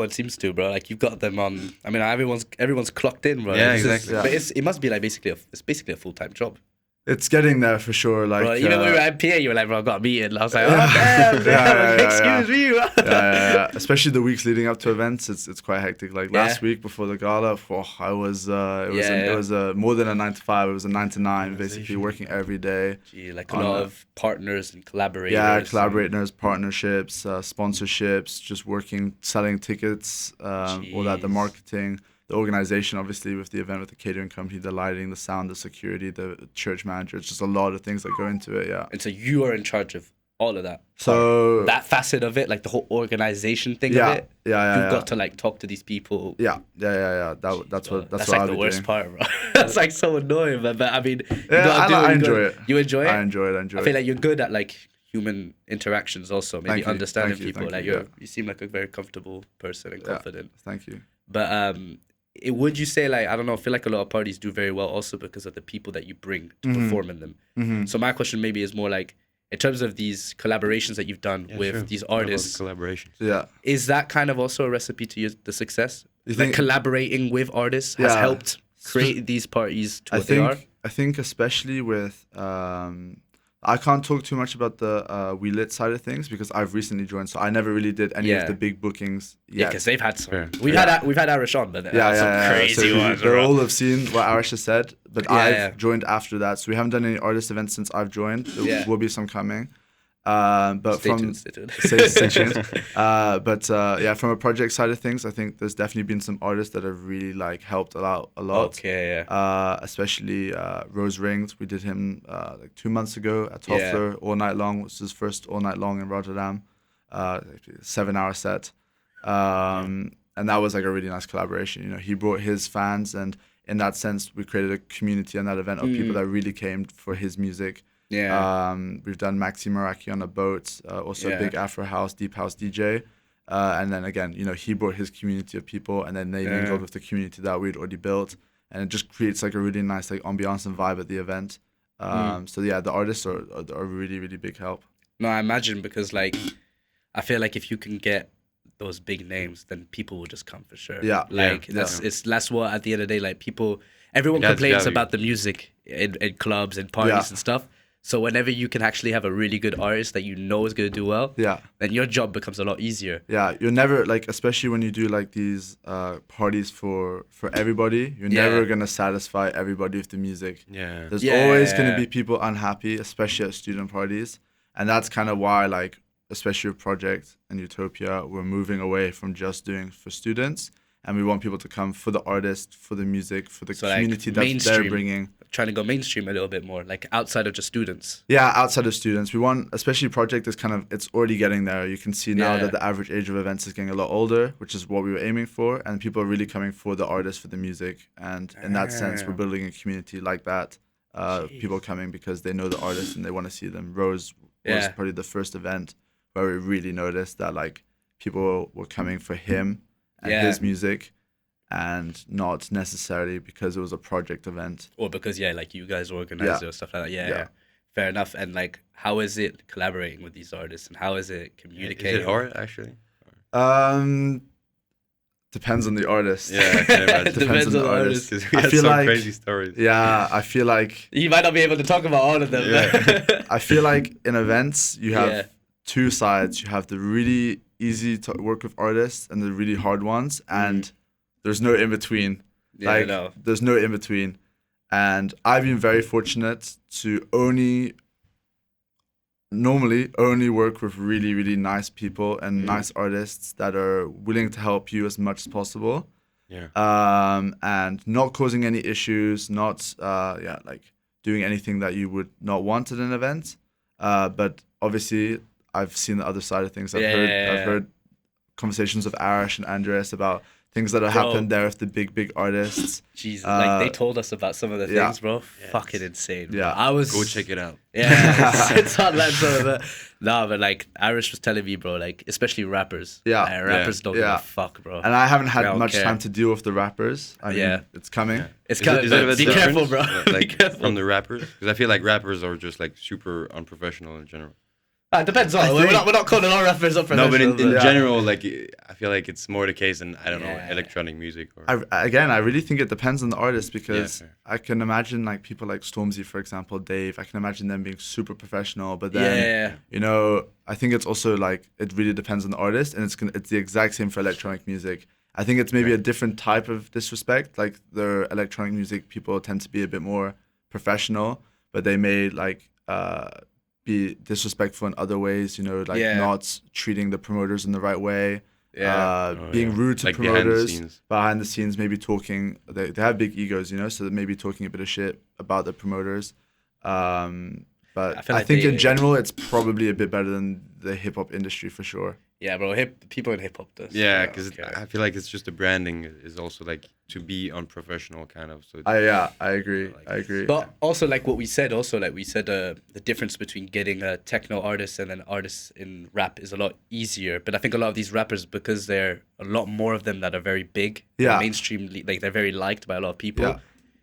Well, it seems to, bro. Like you've got them on. I mean, everyone's clocked in, bro. Yeah, This exactly. But it must be like basically a full-time job. It's getting there for sure. Like Bro, even when we were at PA, you were like, bro, I've got a meeting. I was like, oh damn, excuse me. Yeah. Especially the weeks leading up to events, it's quite hectic. Like last week before the gala, it was more than a 9 to 5. It was a 9 to 9, basically working every day. Gee, like a lot of partners and collaborators. Yeah, collaborators, partnerships, sponsorships, just working, selling tickets, all that, the marketing. The organization, obviously, with the event, with the catering company, the lighting, the sound, the security, the church manager. It's just a lot of things that go into it, yeah. And so you are in charge of all of that. So that facet of it, like the whole organization thing of it. Yeah. You've got to like talk to these people. Yeah. That's what like I'll the be worst doing. part, bro. That's like so annoying, man. But I mean, I enjoy it. You enjoy it? I enjoy it. I feel like you're good at like human interactions also, maybe understanding people. Like you seem like a very comfortable person and confident. Thank you. But would you say, like, I don't know, I feel like a lot of parties do very well also because of the people that you bring to perform in them. Mm-hmm. So my question maybe is more like, in terms of these collaborations that you've done with these artists, collaborations. Is that kind of also a recipe to the success? Like collaborating with artists has helped create these parties to what they are? I think especially with I can't talk too much about the We Lit side of things because I've recently joined, so I never really did any of the big bookings yet. Yeah, because they've had some. We've had Irish on, but some crazy ones. They all have seen what Irish has said, but I've joined after that, so we haven't done any artist events since I've joined. There will be some coming. But stay tuned. Stay tuned. From a project side of things, I think there's definitely been some artists that have really like helped a lot. Okay, yeah. Especially Rose Rings. We did him like 2 months ago at Toffler all night long. It was his first all night long in Rotterdam. 7-hour set. And that was like a really nice collaboration. You know, he brought his fans, and in that sense, we created a community on that event of people that really came for his music. Yeah. We've done Maxi Meraki on a boat, also a big Afro house, deep house DJ. And then again, you know, he brought his community of people, and then they mingled with the community that we'd already built. And it just creates like a really nice like ambiance and vibe at the event. So yeah, the artists are really, really big help. No, I imagine, because like, I feel like if you can get those big names, then people will just come for sure. Yeah. Like that's what at the end of the day, like everyone complains about the music in clubs and parties and stuff. So whenever you can actually have a really good artist that you know is going to do well, then your job becomes a lot easier. Yeah, you're never, like, especially when you do like these parties for everybody, you're never going to satisfy everybody with the music. Yeah. There's always going to be people unhappy, especially at student parties. And that's kind of why, like, especially with Project and Utopia, we're moving away from just doing for students. And we want people to come for the artist, for the music, for the community that they're bringing. Trying to go mainstream a little bit more, like outside of just students. Yeah, outside of students. We want, especially Project is it's already getting there. You can see now that the average age of events is getting a lot older, which is what we were aiming for. And people are really coming for the artist, for the music. And in that sense, we're building a community like that. People coming because they know the artist and they want to see them. Rose was probably the first event where we really noticed that like people were coming for him and his music, and not necessarily because it was a project event. Or because, like you guys organize it or stuff like that. Yeah. Fair enough. And like, how is it collaborating with these artists, and how is it communicating? Is it hard, actually? Depends on the artist. Yeah, I can imagine. Depends on the artist. Because we had some crazy stories. Yeah, I feel like... You might not be able to talk about all of them. Yeah. I feel like in events, you have two sides. You have the really easy to work with artists and the really hard ones, and there's no in between. There's no in between. And I've been very fortunate to normally only work with really, really nice people and nice artists that are willing to help you as much as possible. Yeah. And not causing any issues, not like doing anything that you would not want at an event. But obviously I've seen the other side of things. I've heard conversations with Arash and Andres about things that have happened there with the big artists. Jesus, like they told us about some of the things, bro. Fucking insane. Bro. Yeah, go check it out. Yeah, it's on that sort of. No, but like Irish was telling me, bro, like especially rappers. Yeah, rappers don't give a fuck, bro. And I haven't had much time to deal with the rappers. I mean, it's coming. Yeah. It's coming. Be careful, bro. Like from the rappers, because I feel like rappers are just like super unprofessional in general. It depends on. We're not calling our rappers up. No, but in general, like I feel like it's more the case in electronic music. Or I really think it depends on the artist, because I can imagine like people like Stormzy, for example, Dave. I can imagine them being super professional, but then I think it's also like it really depends on the artist, and it's the exact same for electronic music. I think it's maybe a different type of disrespect. Like the electronic music people tend to be a bit more professional, but they may like be disrespectful in other ways, not treating the promoters in the right way, being rude to like promoters behind the scenes, maybe talking, they have big egos, so they may be talking a bit of shit about the promoters. But I think in general, it's probably a bit better than the hip hop industry for sure. Yeah, bro. People in hip hop does. Yeah, because I feel like it's just the branding is also like to be unprofessional kind of. So I agree. I agree. But also like what we said, the difference between getting a techno artist and an artist in rap is a lot easier. But I think a lot of these rappers, because there are a lot more of them that are very big, mainstream, like they're very liked by a lot of people. Yeah.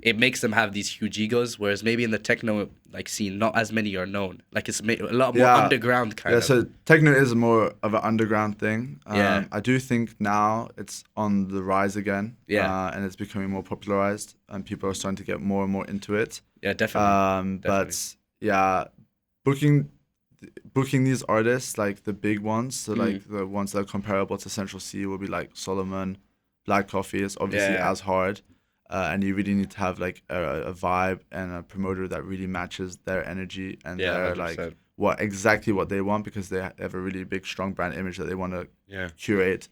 It makes them have these huge egos, whereas maybe in the techno like scene, not as many are known. Like it's a lot more underground kind of. Yeah, so techno is more of an underground thing. I do think now it's on the rise again. Yeah, and it's becoming more popularized, and people are starting to get more and more into it. Yeah, definitely. But yeah, booking these artists, like the big ones, so like the ones that are comparable to Central C, will be like Solomon, Black Coffee. It's obviously as hard. And you really need to have like a vibe and a promoter that really matches their energy and their 100%. Like what they want, because they have a really big, strong brand image that they want to curate.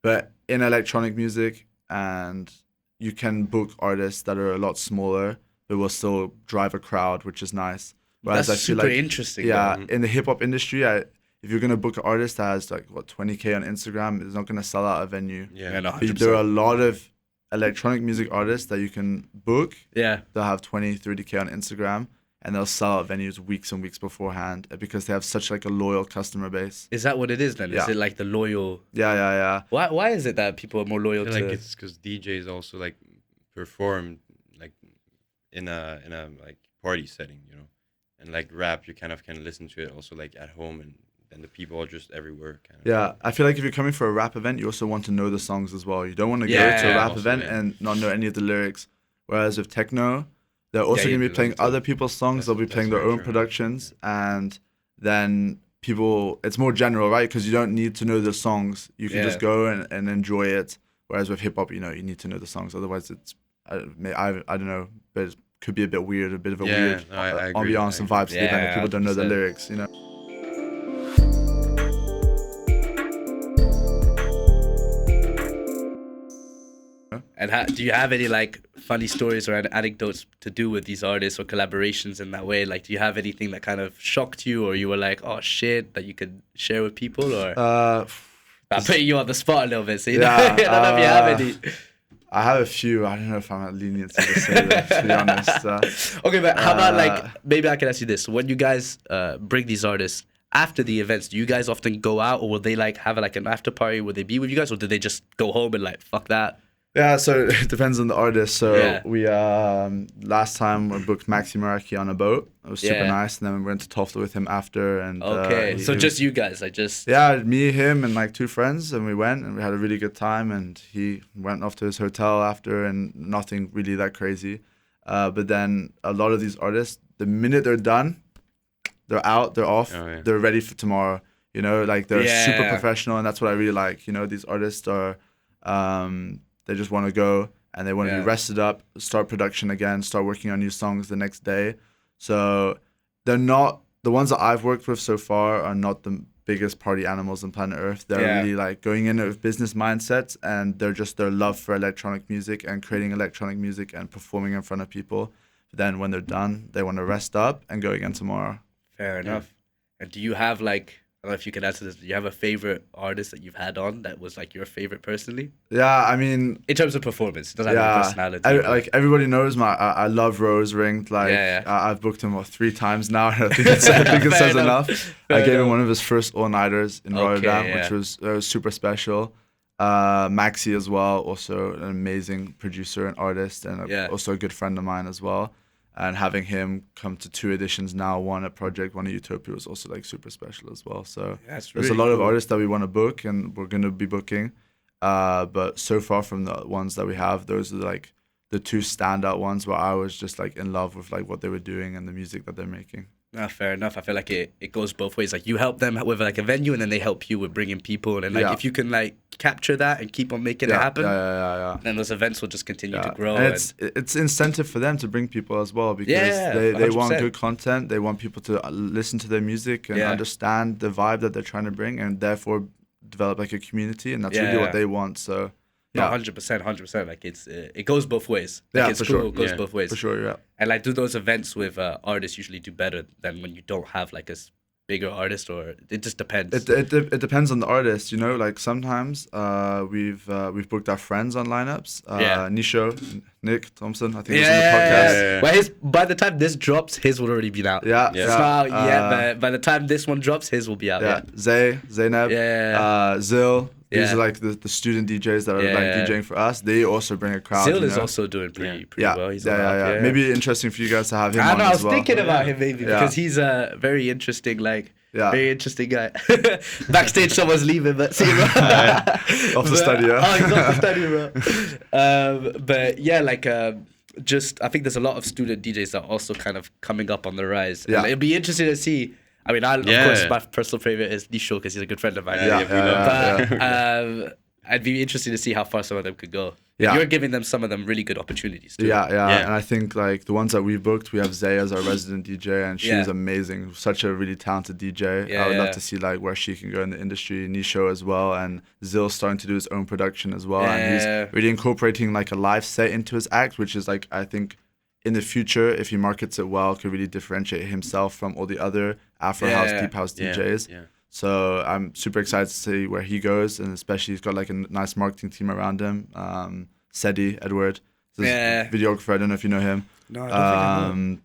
But in electronic music, and you can book artists that are a lot smaller, but will still drive a crowd, which is nice. Whereas that's super interesting. Yeah, in the hip hop industry, if you're gonna book an artist that has like 20K on Instagram, it's not gonna sell out a venue. Yeah, no, there are a lot of electronic music artists that you can book. Yeah, they'll have 20-30K on Instagram, and they'll sell out venues weeks and weeks beforehand because they have such like a loyal customer base. Is that what it is then? Yeah. Is it like the loyal? Yeah. Why is it that people are more loyal to? Like it's because DJs also like perform like in a like party setting, and like rap, you kind of can listen to it also like at home, and the people are just everywhere. Kind of. Yeah, I feel like if you're coming for a rap event, you also want to know the songs as well. You don't want to go to a rap event and not know any of the lyrics. Whereas with techno, they're also going to be playing other people's songs. They'll be playing their own productions, and then it's more general, right? Because you don't need to know the songs. You can just go and enjoy it. Whereas with hip hop, you need to know the songs. Otherwise, I don't know, but it could be a bit weird, a bit of a weird ambiance and vibes to the event if people don't know the lyrics, And do you have any like funny stories or anecdotes to do with these artists or collaborations in that way? Like, do you have anything that kind of shocked you, or you were like, "Oh shit," that you could share with people? Or I'm putting you on the spot a little bit, so I don't know if you have any. I have a few. I don't know if I'm at leniency to say them, to be honest. Okay, but how about like maybe I can ask you this: when you guys bring these artists after the events, do you guys often go out, or will they like have like an after party? Will they be with you guys, or do they just go home and like fuck that? Yeah, so it depends on the artist. So we last time we booked Maxi Maraki on a boat. It was super nice, and then we went to Tofta with him after. And so just you guys, me, him, and like two friends, and we went and we had a really good time. And he went off to his hotel after, and nothing really that crazy. But then a lot of these artists, the minute they're done, they're out, they're off, they're ready for tomorrow. Like they're super professional, and that's what I really like. These artists are. They just want to go, and they want to be rested up, start production again, start working on new songs the next day. So they're not, the ones that I've worked with so far are not the biggest party animals on planet Earth. They're really like going in with business mindsets, and they're just their love for electronic music and creating electronic music and performing in front of people. But then when they're done, they want to rest up and go again tomorrow. Fair enough. And do you have like, I don't know if you can answer this. Do you have a favorite artist that you've had on that was like your favorite personally? Yeah, I mean, in terms of performance, it doesn't have personality. Like everybody knows I love Rose Ring. Like I've booked him 3 times now. I think it says enough. I gave him one of his first all-nighters in Rotterdam, which was super special. Maxi as well, also an amazing producer and artist, and also a good friend of mine as well. And having him come to 2 editions now, one at Project, one at Utopia, was also like super special as well. So there's a lot of artists that we want to book and we're going to be booking. But so far from the ones that we have, those are like the 2 standout ones where I was just like in love with like what they were doing and the music that they're making. Fair enough. I feel like it goes both ways. Like you help them with like a venue, and then they help you with bringing people. And like if you can like capture that and keep on making it happen, then those events will just continue to grow. And it's incentive for them to bring people as well, because they want good content. They want people to listen to their music and understand the vibe that they're trying to bring, and therefore develop like a community. And that's really what they want. So. Yeah, 100%. Like it goes both ways. Like it's cool. It goes both ways. For sure, yeah. And like, do those events with artists usually do better than when you don't have like a bigger artist, or it just depends? It depends on the artist, you know. Like sometimes we've booked our friends on lineups. Nisho, Nick Thompson, I think was on the podcast. Well, by the time this drops, his will already be out. It's not out yet, but by the time this one drops, his will be out. Zaynab, Zil. These are like the student DJs that are like DJing for us. They also bring a crowd. Zil is also doing pretty well. He's Maybe interesting for you guys to have him on I as well. was thinking about him maybe because he's a very interesting very interesting guy. Backstage, someone's leaving, but see, bro. Off the study, he's off the study, bro. But yeah, like just I think there's a lot of student DJs that are also kind of coming up on the rise. And it'll be interesting to see. I mean, of course, my personal favorite is Nisho because he's a good friend of mine. But I'd be interested to see how far some of them could go. You're giving them some of them really good opportunities too. Yeah. And I think like the ones that we've booked, we have Zay as our resident DJ, and she's amazing. Such a really talented DJ. I would love to see like where she can go in the industry. Nisho as well, and Zil's starting to do his own production as well, and he's really incorporating like a live set into his act, which is like, I think, in the future, if he markets it well, could really differentiate himself from all the other Afro house, deep house DJs. So I'm super excited to see where he goes, and especially he's got like a nice marketing team around him. Sedi Edward, videographer. I don't know if you know him. No, I don't think I know.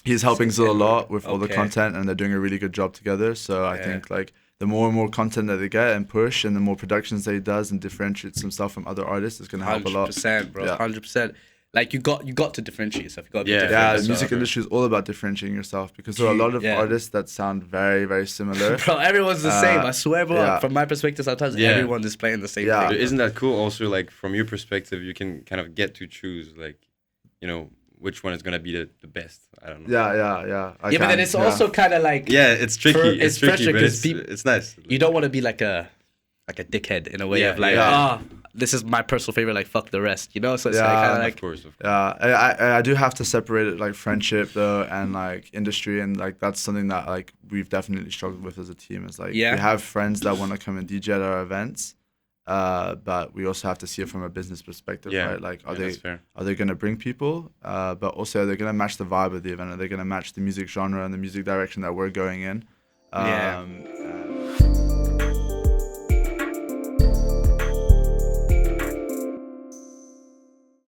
He's helping Zil a lot with all the content, and they're doing a really good job together. So I think like the more and more content that they get and push, and the more productions that he does and differentiates himself from other artists, is going to help a lot. 100%, bro. 100%. Like you got to differentiate yourself. You got to be the music industry is all about differentiating yourself, because there are a lot of artists that sound very, very similar. Bro, everyone's the same. I swear, bro. From my perspective, sometimes everyone is playing the same thing. Isn't that cool? Also, like from your perspective, you can kind of get to choose, like, you know, which one is gonna be the best. I don't know. Yeah. But then it's also kind of like it's tricky. It's tricky, but it's nice. You don't want to be like a dickhead in a way of like this is my personal favorite, like fuck the rest, you know. So it's like, of course. I do have to separate it, like friendship though and like industry, and like that's something that like we've definitely struggled with as a team. Is like we have friends that want to come and DJ at our events, but we also have to see it from a business perspective, right? Like are they going to bring people, but also are they going to match the vibe of the event? Are they going to match the music genre and the music direction that we're going in?